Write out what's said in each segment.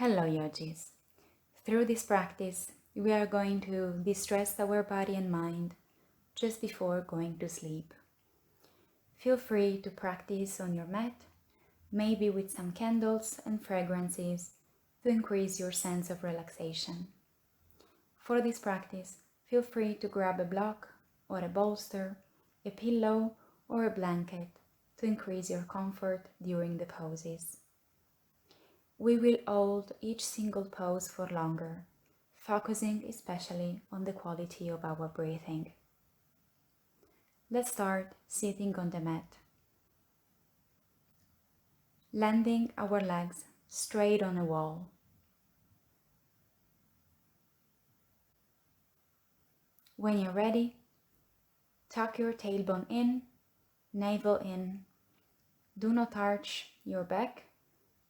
Hello yogis. Through this practice, we are going to distress our body and mind just before going to sleep. Feel free to practice on your mat, maybe with some candles and fragrances to increase your sense of relaxation. For this practice, feel free to grab a block or a bolster, a pillow or a blanket to increase your comfort during the poses. We will hold each single pose for longer, focusing especially on the quality of our breathing. Let's start sitting on the mat, landing our legs straight on a wall. When you're ready, tuck your tailbone in, navel in. Do not arch your back,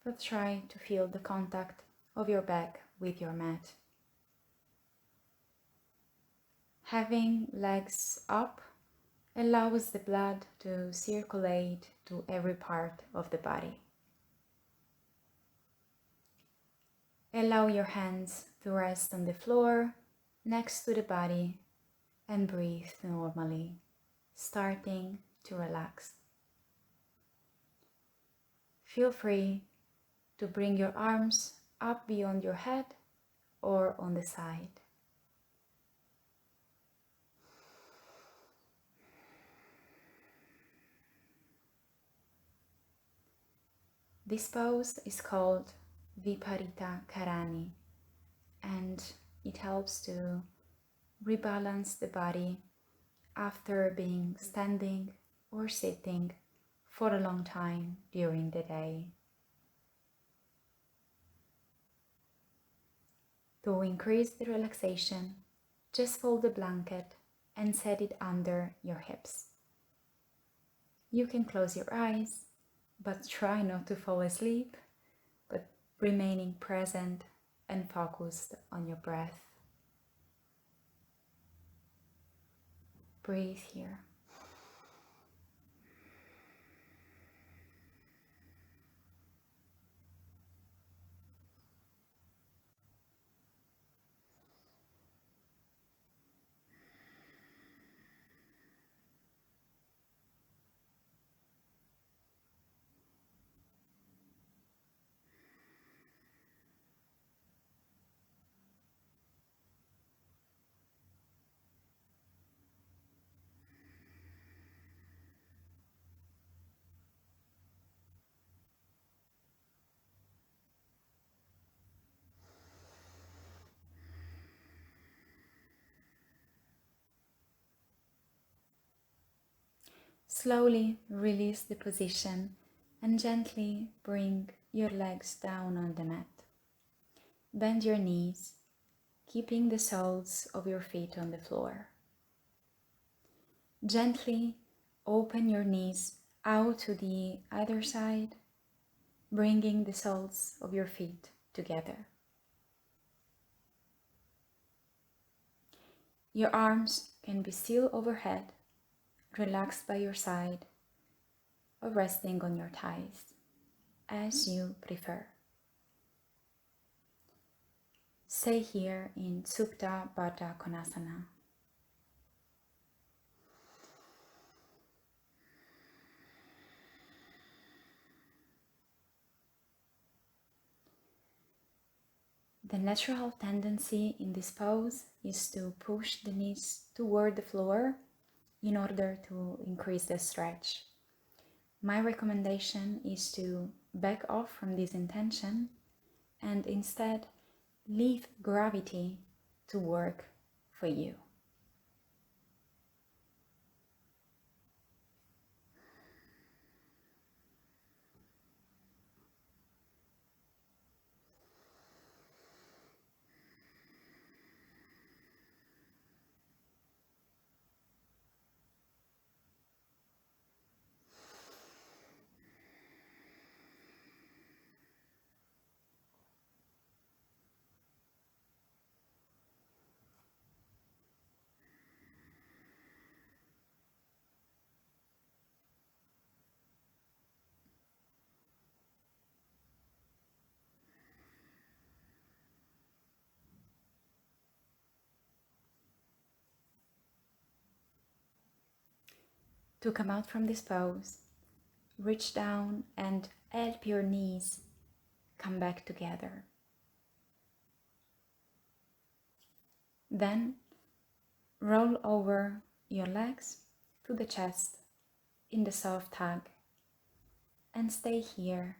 but try to feel the contact of your back with your mat. Having legs up allows the blood to circulate to every part of the body. Allow your hands to rest on the floor next to the body and breathe normally, starting to relax. Feel free to bring your arms up beyond your head or on the side. This pose is called Viparita Karani, and it helps to rebalance the body after being standing or sitting for a long time during the day. To increase the relaxation, just fold the blanket and set it under your hips. You can close your eyes, but try not to fall asleep, but remaining present and focused on your breath. Breathe here. Slowly release the position and gently bring your legs down on the mat. Bend your knees, keeping the soles of your feet on the floor. Gently open your knees out to the other side, bringing the soles of your feet together. Your arms can be still overhead, relaxed by your side, or resting on your thighs, as you prefer. Stay here in Supta Baddha Konasana. The natural tendency in this pose is to push the knees toward the floor in order to increase the stretch. My recommendation is to back off from this intention and instead leave gravity to work for you. To come out from this pose, reach down and help your knees come back together. Then roll over your legs to the chest in the soft hug and stay here,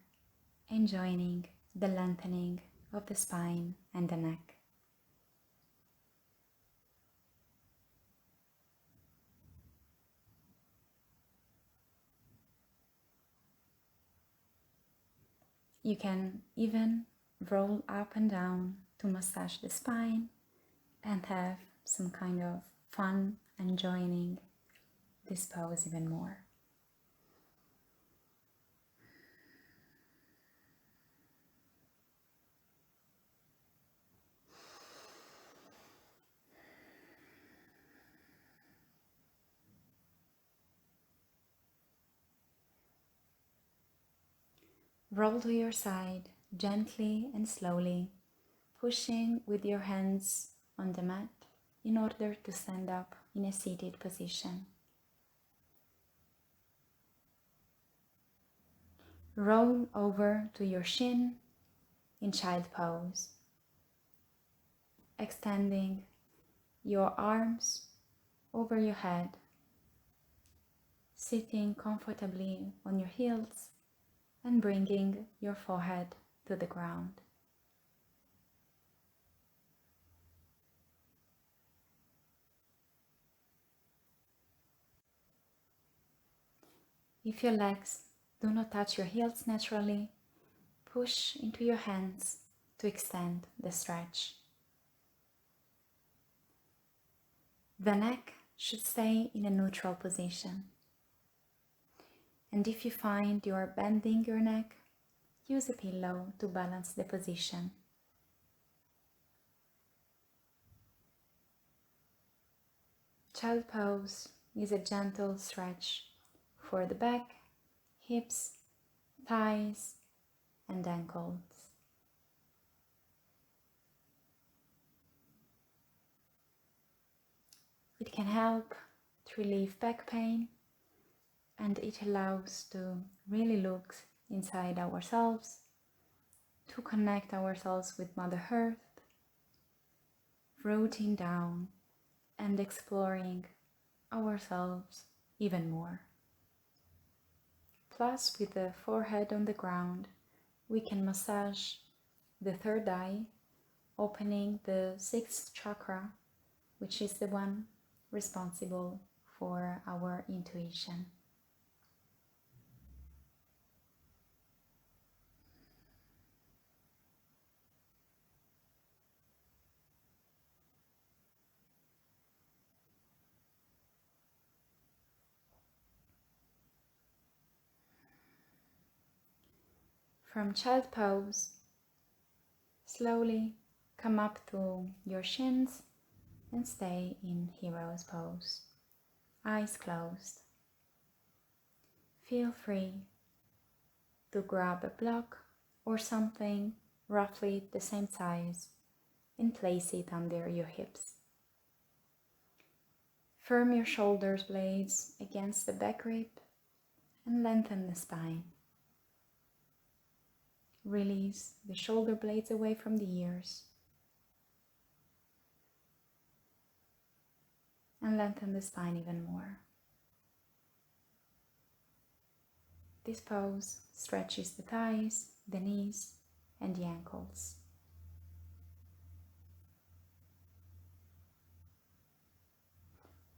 enjoying the lengthening of the spine and the neck. You can even roll up and down to massage the spine and have some kind of fun enjoying this pose even more. Roll to your side gently and slowly, pushing with your hands on the mat in order to stand up in a seated position. Roll over to your shin in child pose, extending your arms over your head, sitting comfortably on your heels and bringing your forehead to the ground. If your legs do not touch your heels naturally, push into your hands to extend the stretch. The neck should stay in a neutral position. And if you find you are bending your neck, use a pillow to balance the position. Child pose is a gentle stretch for the back, hips, thighs, and ankles. It can help to relieve back pain, and it allows to really look inside ourselves, to connect ourselves with Mother Earth, rooting down and exploring ourselves even more. Plus, with the forehead on the ground, we can massage the third eye, opening the sixth chakra, which is the one responsible for our intuition. From child pose, slowly come up to your shins and stay in hero's pose, eyes closed. Feel free to grab a block or something roughly the same size and place it under your hips. Firm your shoulder blades against the back rib and lengthen the spine. Release the shoulder blades away from the ears and lengthen the spine even more. This pose stretches the thighs, the knees, and the ankles.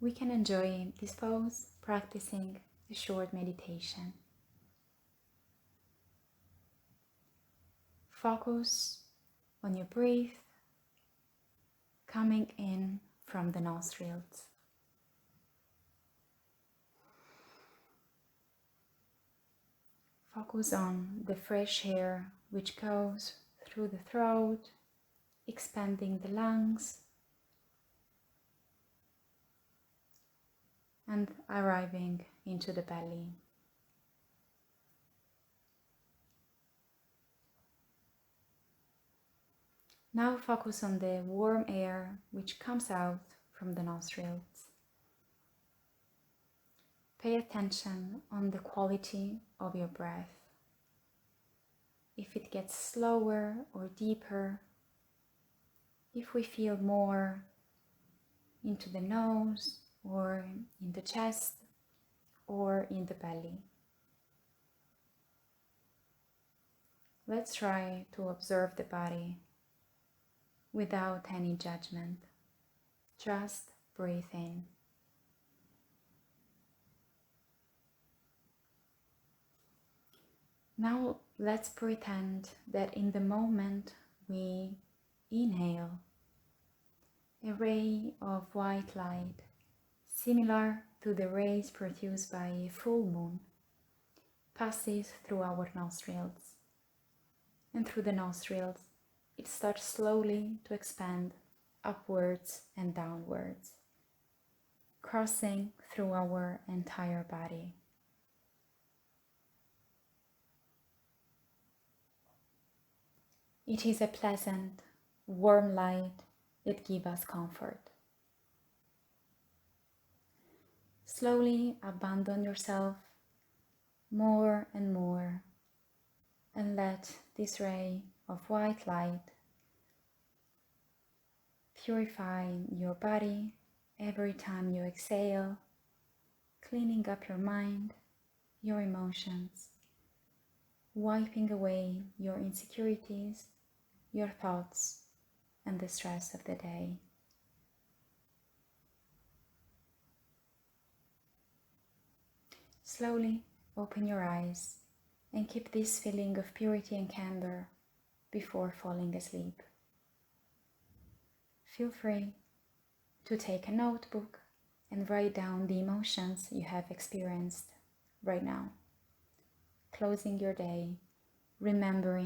We can enjoy this pose practicing a short meditation. Focus on your breath coming in from the nostrils. Focus on the fresh air which goes through the throat, expanding the lungs and arriving into the belly. Now focus on the warm air which comes out from the nostrils. Pay attention on the quality of your breath. If it gets slower or deeper, if we feel more into the nose or in the chest or in the belly. Let's try to observe the body without any judgment. Just breathe in. Now let's pretend that in the moment we inhale, a ray of white light, similar to the rays produced by a full moon, passes through our nostrils. And through the nostrils, it starts slowly to expand upwards and downwards, crossing through our entire body. It is a pleasant, warm light that gives us comfort. Slowly abandon yourself more and more and let this ray of white light purify your body every time you exhale, cleaning up your mind, your emotions, wiping away your insecurities, your thoughts, and the stress of the day. Slowly open your eyes and keep this feeling of purity and candor before falling asleep. Feel free to take a notebook and write down the emotions you have experienced right now. Closing your day, remembering